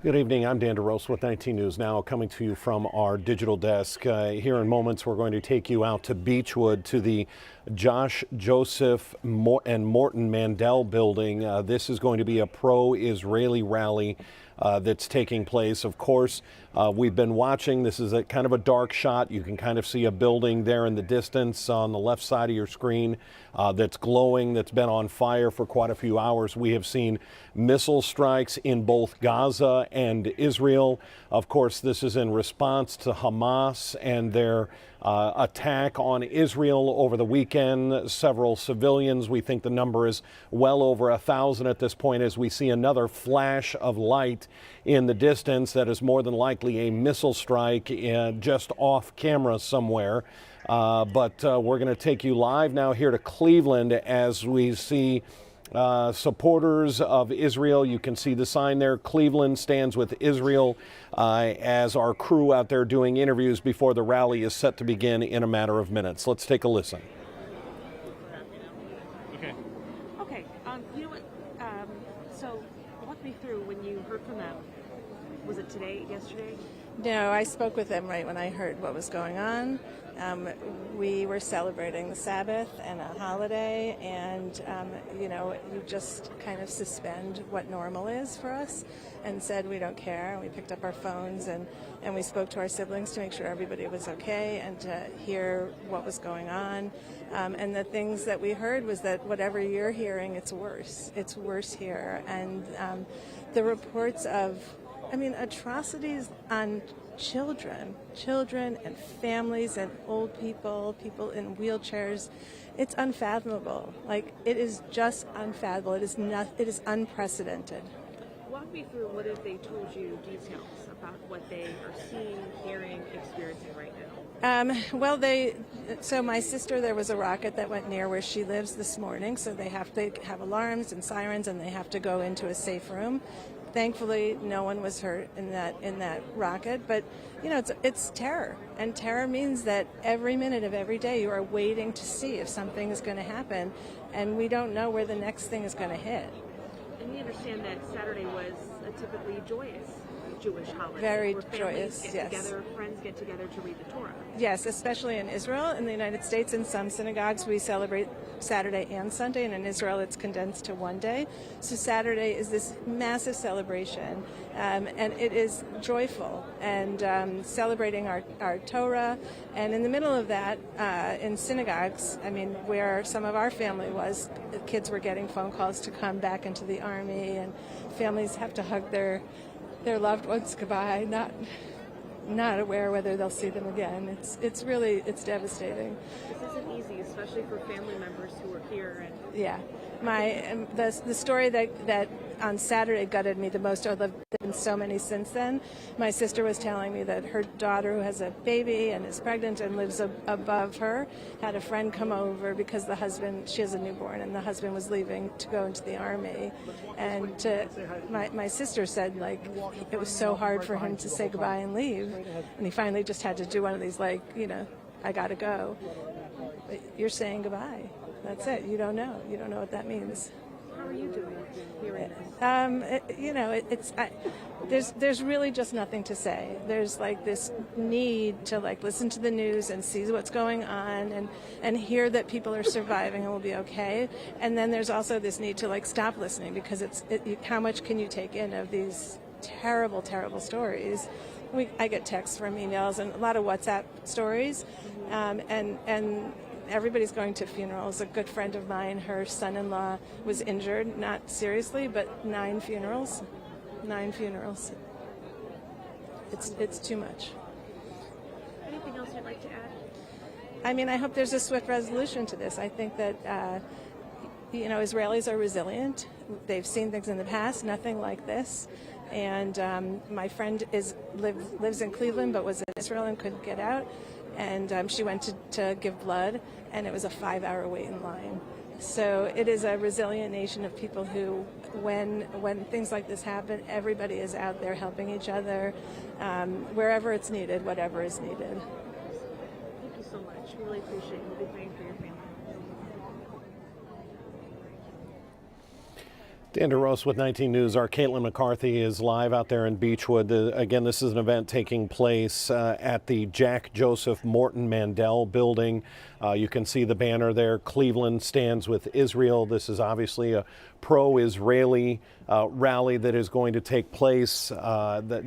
Good evening. I'm Dan DeRosa with 19 News Now, coming to you from our digital desk. Here in moments, we're going to take you out to Beechwood to the Josh Joseph and Morton Mandel building. This is going to be a pro-Israeli rally that's taking place. Of course, we've been watching. This is a kind of a dark shot. You can kind of see a building there in the distance on the left side of your screen that's glowing, that's been on fire for quite a few hours. We have seen missile strikes in both Gaza and Israel. Of course, this is in response to Hamas and their attack on Israel over the weekend. Several civilians, we think the number is well over 1,000 at this point, as we see another flash of light in the distance that is more than likely a missile strike just off camera somewhere. But we're going to take you live now here to Cleveland as we see supporters of Israel. You can see the sign there, Cleveland stands with Israel, as our crew out there doing interviews before the rally is set to begin in a matter of minutes. Let's take a listen. Okay. You know what? So walk me through when you heard from them. Was it today, yesterday? No, I spoke with them right when I heard what was going on. We were celebrating the Sabbath and a holiday, and you just kind of suspend what normal is for us and said we don't care. We picked up our phones and we spoke to our siblings to make sure everybody was okay and to hear what was going on. And the things that we heard was that whatever you're hearing, it's worse. It's worse here. And the reports of atrocities on children and families and old people in wheelchairs, it's unfathomable. Like, it is just unfathomable. It is unprecedented. Walk me through what if they told you details about what they are seeing, hearing, experiencing right now. So my sister, there was a rocket that went near where she lives this morning, so they have alarms and sirens, and they have to go into a safe room. Thankfully, no one was hurt in that rocket, but it's terror, and terror means that every minute of every day you are waiting to see if something is going to happen, and we don't know where the next thing is going to hit. And we understand that Saturday was a typically joyous Jewish holiday. Very where joyous, families yes. Get together, friends get together to read the Torah. Yes, especially in Israel. In the United States, in some synagogues, we celebrate Saturday and Sunday, and in Israel, it's condensed to one day. So Saturday is this massive celebration, and it is joyful and celebrating our Torah. And in the middle of that, in synagogues, where some of our family was, kids were getting phone calls to come back into the army, and families have to hug their loved ones goodbye, not aware whether they'll see them again. It's really devastating. This isn't easy, especially for family members who are here. Yeah, the story that on Saturday gutted me the most. There've been so many since then. My sister was telling me that her daughter, who has a baby and is pregnant and lives above her, had a friend come over because she has a newborn, and the husband was leaving to go into the army. And my sister said, it was so hard for him to say goodbye and leave, and he finally just had to do one of these, I gotta go. But you're saying goodbye. That's it. You don't know. You don't know what that means. How are you doing hearing this? There's really just nothing to say. There's this need to listen to the news and see what's going on and hear that people are surviving and will be okay. And then there's also this need to stop listening, because how much can you take in of these terrible, terrible stories? I get texts from emails and a lot of WhatsApp stories, and everybody's going to funerals. A good friend of mine, her son-in-law was injured, not seriously, but 9 funerals. 9 funerals. It's too much. Anything else you'd like to add? I hope there's a swift resolution to this. I think that Israelis are resilient. They've seen things in the past, nothing like this. And my friend lives in Cleveland but was in Israel and couldn't get out. And she went to give blood, and it was a 5-hour wait in line. So it is a resilient nation of people who, when things like this happen, everybody is out there helping each other, wherever it's needed, whatever is needed. Thank you so much. We really appreciate it. We'll be praying for your family. Dan DeRose with 19 News. Our Caitlin McCarthy is live out there in Beechwood. Again, this is an event taking place at the Jack Joseph Morton Mandel building. You can see the banner there. Cleveland stands with Israel. This is obviously a pro-Israeli rally that is going to take place.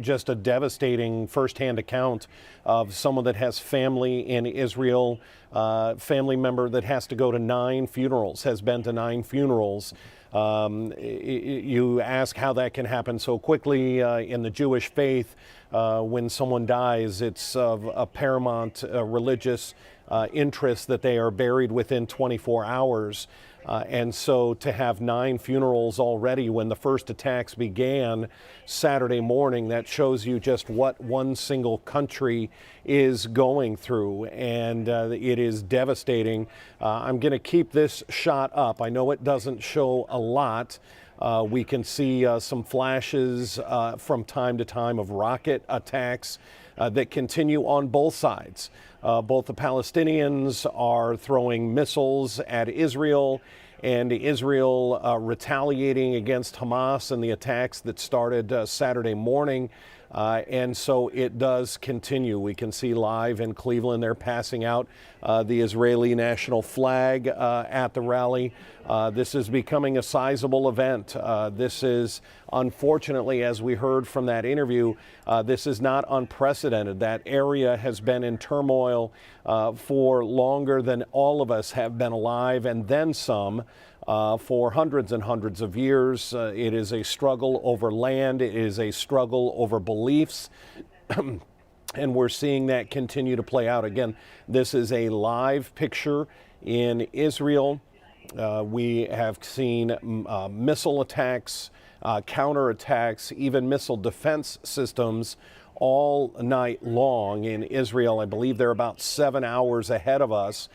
Just a devastating firsthand account of someone that has family in Israel, family member that has to go to 9 funerals, has been to 9 funerals. You ask how that can happen so quickly. In the Jewish faith, when someone dies, it's of a paramount religious interest that they are buried within 24 hours. And so to have 9 funerals already when the first attacks began Saturday morning, that shows you just what one single country is going through. And it is devastating. I'm going to keep this shot up. I know it doesn't show a lot. We can see some flashes from time to time of rocket attacks that continue on both sides. Both the Palestinians are throwing missiles at Israel, and Israel retaliating against Hamas and the attacks that started Saturday morning. And so it does continue. We can see live in Cleveland, they're passing out the Israeli national flag at the rally. This is becoming a sizable event. This is, unfortunately, as we heard from that interview, this is not unprecedented. That area has been in turmoil for longer than all of us have been alive, and then some. For hundreds and hundreds of years. It is a struggle over land. It is a struggle over beliefs. And we're seeing that continue to play out. Again, this is a live picture in Israel. We have seen missile attacks, counterattacks, even missile defense systems all night long in Israel. I believe they're about 7 hours ahead of us.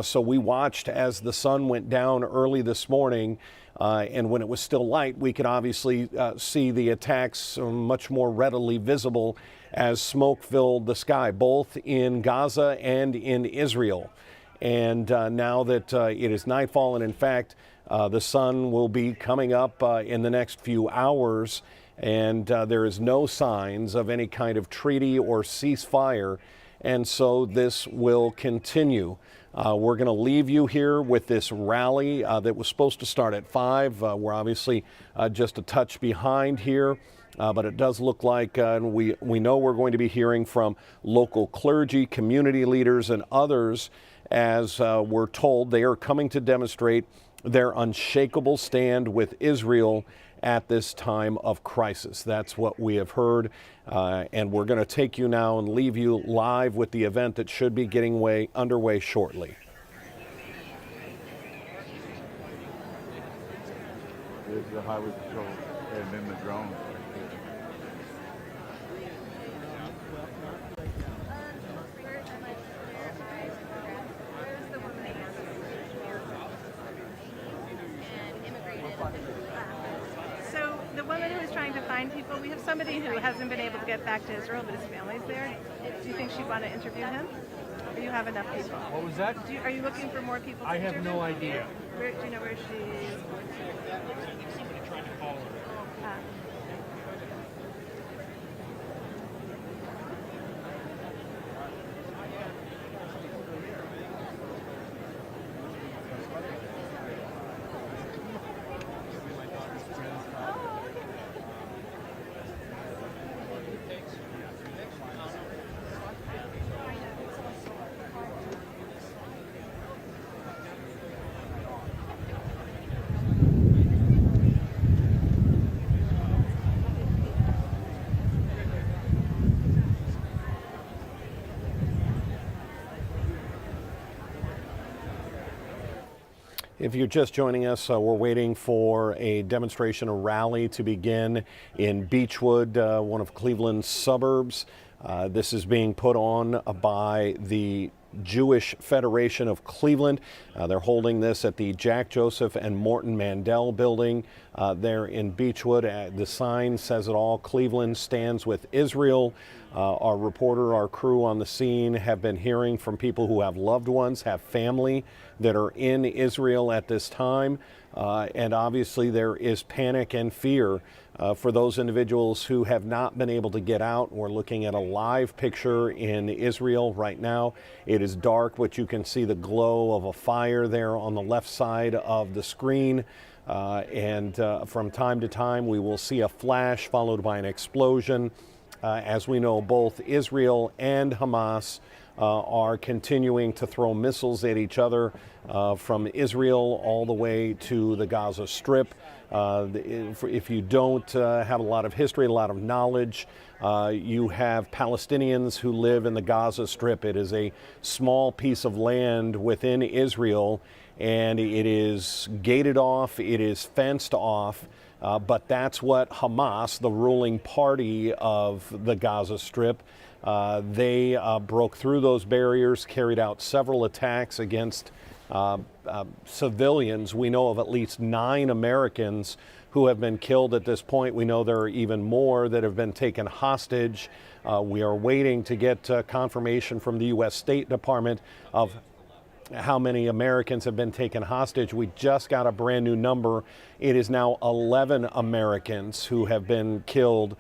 So we watched as the sun went down early this morning, and when it was still light, we could obviously see the attacks much more readily visible as smoke filled the sky, both in Gaza and in Israel. And now that it is nightfall, and in fact, the sun will be coming up in the next few hours, and there is no signs of any kind of treaty or ceasefire, and so this will continue. We're going to leave you here with this rally that was supposed to start at 5. We're obviously just a touch behind here, but it does look like we know we're going to be hearing from local clergy, community leaders, and others, as we're told they are coming to demonstrate their unshakable stand with Israel at this time of crisis. That's what we have heard, and we're going to take you now and leave you live with the event that should be getting underway shortly. There's the highway patrol and then the drone. So the woman who is trying to find people, we have somebody who hasn't been able to get back to Israel, but his family's there. Do you think she'd want to interview him? Or do you have enough people? What was that? Are you looking for more people to I have interview? no idea. Do you know where she is? Somebody tried to call her. If you're just joining us, we're waiting for a demonstration, a rally to begin in Beechwood, one of Cleveland's suburbs. This is being put on by the Jewish Federation of Cleveland. They're holding this at the Jack Joseph and Morton Mandel building there in Beechwood. The sign says it all. Cleveland stands with Israel. Our reporter, our crew on the scene have been hearing from people who have loved ones, have family that are in Israel at this time. And obviously there is panic and fear for those individuals who have not been able to get out. We're looking at a live picture in Israel right now. It is dark, but you can see the glow of a fire there on the left side of the screen. And from time to time, we will see a flash followed by an explosion. As we know, both Israel and Hamas are continuing to throw missiles at each other from Israel all the way to the Gaza Strip. If you don't have a lot of history, a lot of knowledge, you have Palestinians who live in the Gaza Strip. It is a small piece of land within Israel, and it is gated off, it is fenced off. But that's what Hamas, the ruling party of the Gaza Strip, they broke through those barriers, carried out several attacks against civilians. We know of at least 9 Americans who have been killed at this point. We know there are even more that have been taken hostage. We are waiting to get confirmation from the U.S. State Department of how many Americans have been taken hostage. We just got a brand new number. It is now 11 Americans who have been killed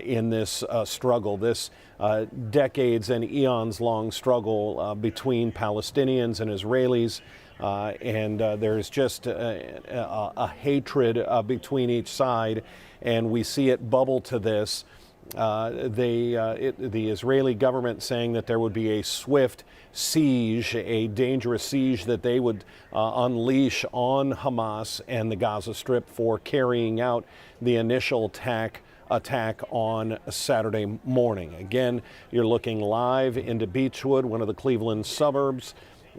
in this struggle, this decades and eons long struggle between Palestinians and Israelis. And there's just a hatred between each side, and we see it bubble to this. The Israeli government saying that there would be a swift siege, a dangerous siege that they would unleash on Hamas and the Gaza Strip for carrying out the initial attack on Saturday morning. Again, you're looking live into Beechwood, one of the Cleveland suburbs,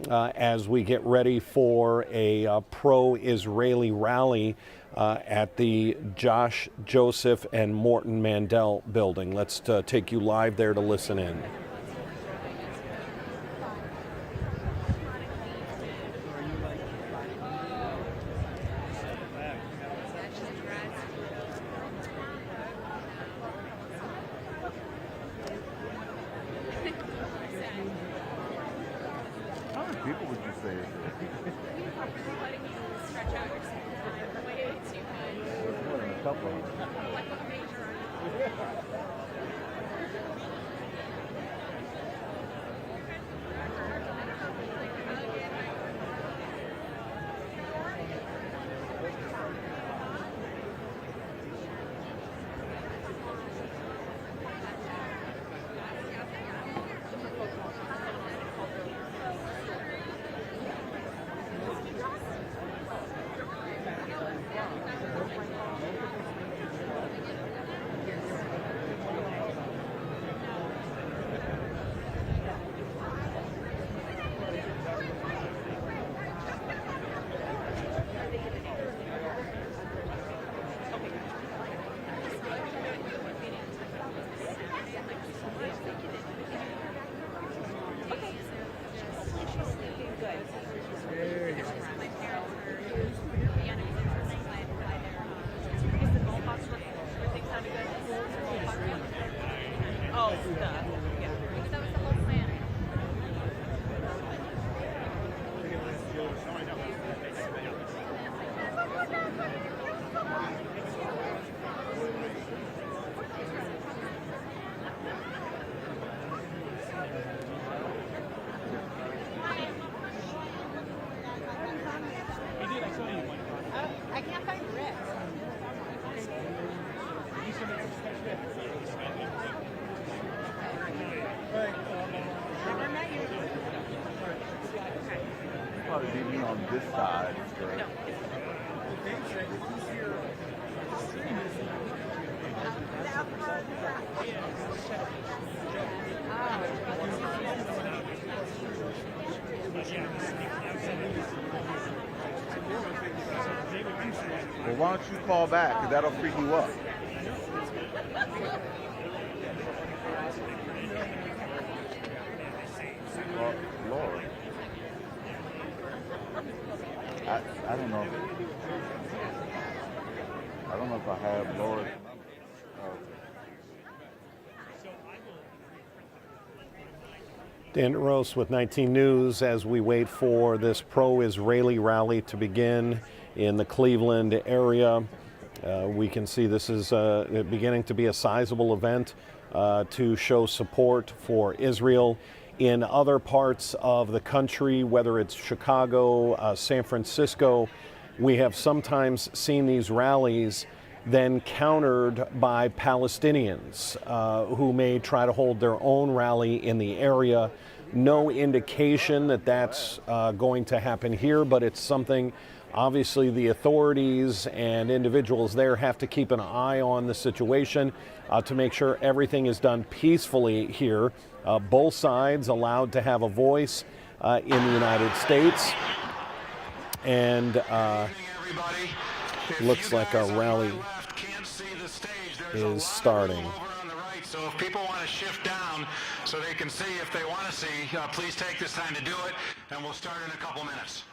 as we get ready for a pro-Israeli rally at the Josh Joseph and Morton Mandel building. Let's take you live there to listen in. How many people would you say is there? There's more than a couple of them. I can't find Rick. Probably be me on this side. Right? Well, why don't you call back? Because that'll freak you up. Well, Lord. I don't know. I don't know if I have Laura's number. Dan Rose with 19 News as we wait for this pro-Israeli rally to begin in the Cleveland area. We can see this is beginning to be a sizable event to show support for Israel. In other parts of the country, whether it's Chicago, San Francisco, we have sometimes seen these rallies then countered by Palestinians who may try to hold their own rally in the area. No indication that that's going to happen here, but it's something obviously the authorities and individuals there have to keep an eye on the situation to make sure everything is done peacefully here. Both sides allowed to have a voice in the United States. And looks like our rally is starting. So if people want to shift down so they can see if they want to see, please take this time to do it, and we'll start in a couple minutes.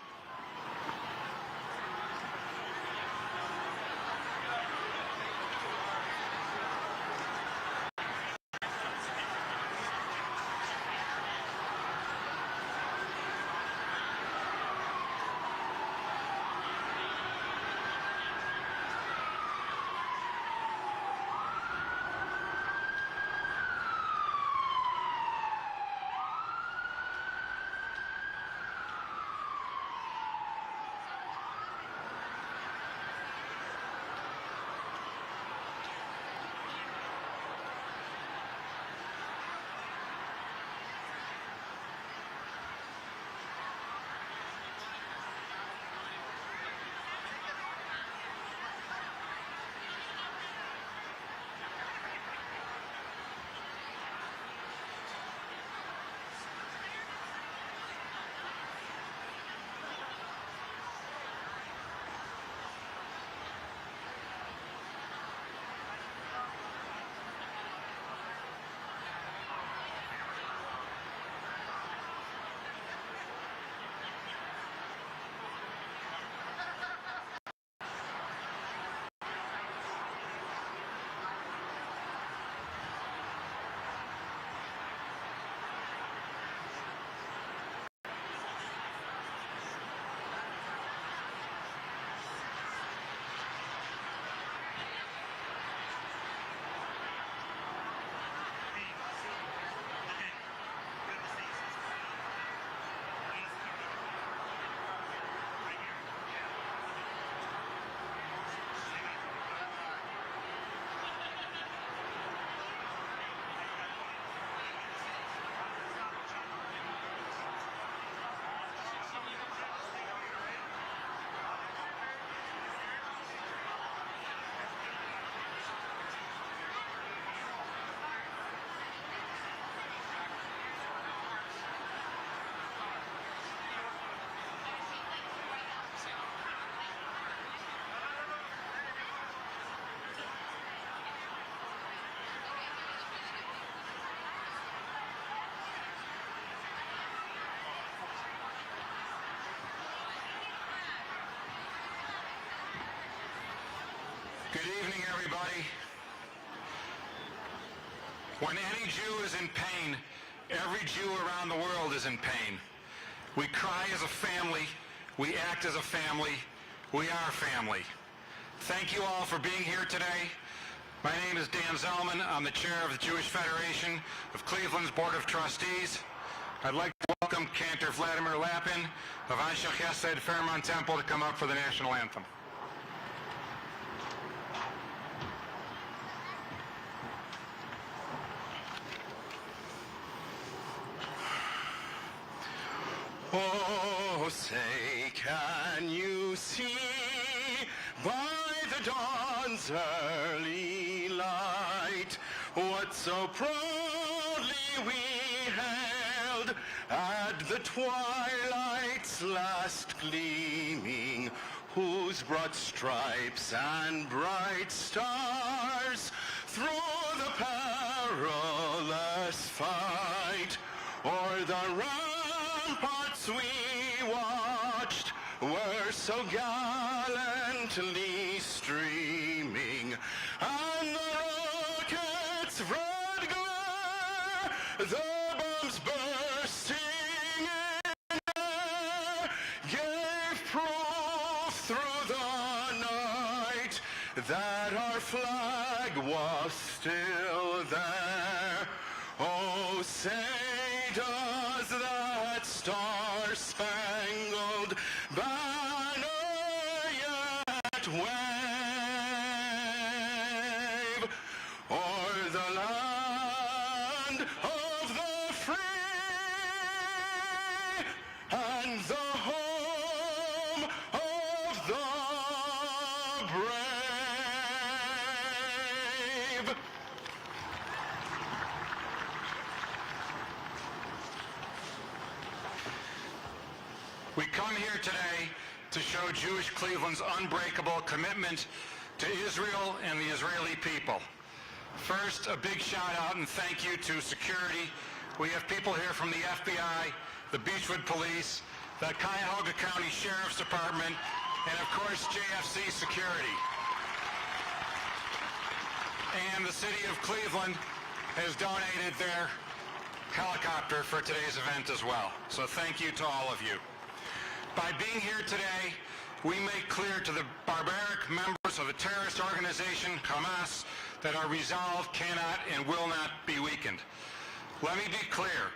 Good evening, everybody. When any Jew is in pain, every Jew around the world is in pain. We cry as a family. We act as a family. We are family. Thank you all for being here today. My name is Dan Zellman. I'm the chair of the Jewish Federation of Cleveland's Board of Trustees. I'd like to welcome Cantor Vladimir Lapin of Anshe Chesed Fairmont Temple to come up for the national anthem. Oh, say, can you see by the dawn's early light what so proudly we held at the twilight's last gleaming, whose broad stripes and bright stars through the perilous fight o'er the ramparts we watched were so gallantly streaming, and the rocket's red glare, the bombs burst through the night that our flag was still there. Oh, say does that star-spangled banner yet wave o'er the land of the free and the home of the brave. We come here today to show Jewish Cleveland's unbreakable commitment to Israel and the Israeli people. First, a big shout out and thank you to security. We have people here from the FBI, the Beechwood Police, the Cuyahoga County Sheriff's Department, and of course JFC Security. And the city of Cleveland has donated their helicopter for today's event as well. So thank you to all of you. By being here today, we make clear to the barbaric members of the terrorist organization Hamas that our resolve cannot and will not be weakened. Let me be clear.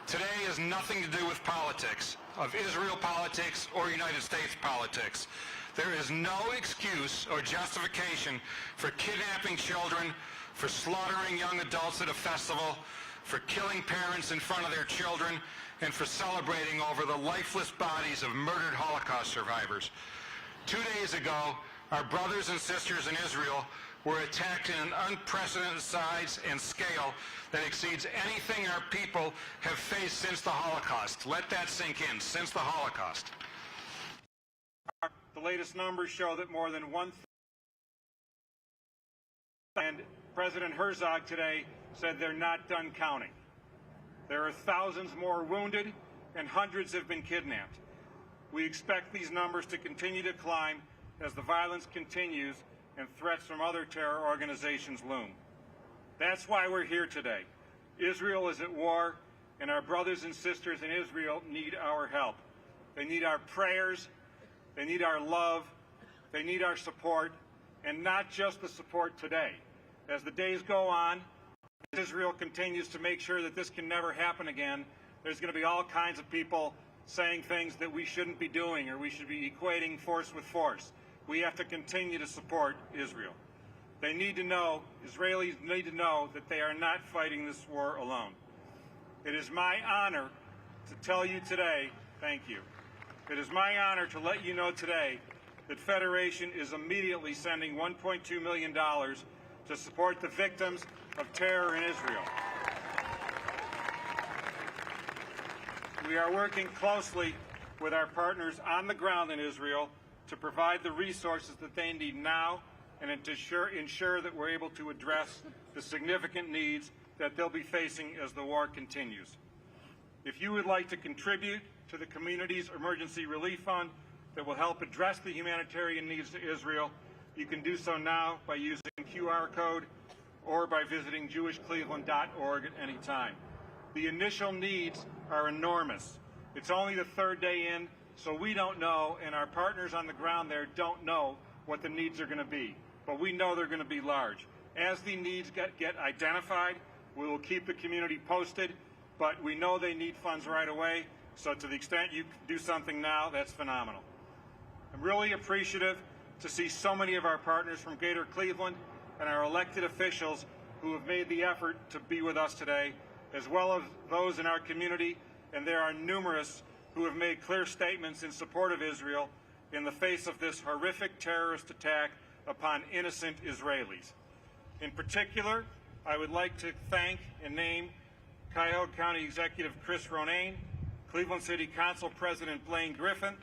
Today has nothing to do with politics, of Israel politics or United States politics. There is no excuse or justification for kidnapping children, for slaughtering young adults at a festival, for killing parents in front of their children, and for celebrating over the lifeless bodies of murdered Holocaust survivors. 2 days ago, our brothers and sisters in Israel were attacked in an unprecedented size and scale that exceeds anything our people have faced since the Holocaust. Let that sink in, since the Holocaust. The latest numbers show that more than one-third, and President Herzog today said they're not done counting. There are thousands more wounded and hundreds have been kidnapped. We expect these numbers to continue to climb as the violence continues and threats from other terror organizations loom. That's why we're here today. Israel is at war, and our brothers and sisters in Israel need our help. They need our prayers, they need our love, they need our support, and not just the support today. As the days go on, as Israel continues to make sure that this can never happen again, there's going to be all kinds of people saying things that we shouldn't be doing, or we should be equating force with force. We have to continue to support Israel. They need to know, Israelis need to know that they are not fighting this war alone. It is my honor to tell you today, thank you. It is my honor to let you know today that Federation is immediately sending $1.2 million to support the victims of terror in Israel. We are working closely with our partners on the ground in Israel to provide the resources that they need now and to ensure that we're able to address the significant needs that they'll be facing as the war continues. If you would like to contribute to the community's emergency relief fund that will help address the humanitarian needs to Israel, you can do so now by using QR code or by visiting jewishcleveland.org at any time. The initial needs are enormous. It's only the third day in, so we don't know, and our partners on the ground there don't know what the needs are going to be. But we know they're going to be large. As the needs get identified, we will keep the community posted, but we know they need funds right away, so to the extent you can do something now, that's phenomenal. I'm really appreciative to see so many of our partners from Greater Cleveland and our elected officials who have made the effort to be with us today, as well as those in our community, and there are numerous who have made clear statements in support of Israel in the face of this horrific terrorist attack upon innocent Israelis. In particular, I would like to thank and name Cuyahoga County Executive Chris Ronayne, Cleveland City Council President Blaine Griffin,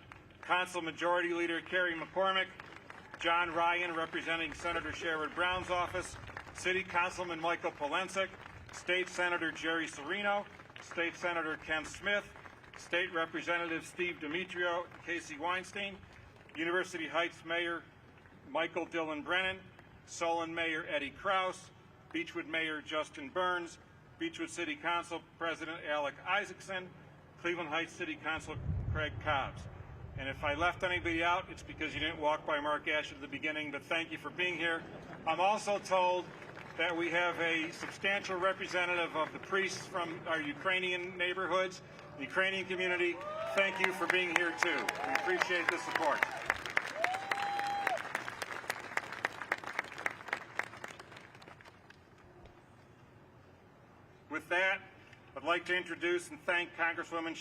Council Majority Leader Kerry McCormick, John Ryan representing Senator Sherrod Brown's office, City Councilman Michael Polensek, State Senator Jerry Serino, State Senator Ken Smith, State Representative Steve Demetrio, Casey Weinstein, University Heights Mayor Michael Dillon Brennan, Solon Mayor Eddie Kraus, Beechwood Mayor Justin Burns, Beechwood City Council President Alec Isaacson, Cleveland Heights City Council Craig Cobbs. And if I left anybody out, it's because you didn't walk by Mark Ash at the beginning, but thank you for being here. I'm also told that we have a substantial representative of the priests from our Ukrainian neighborhoods, the Ukrainian community. Thank you for being here too. We appreciate the support. With that, I'd like to introduce and thank Congresswoman Shonda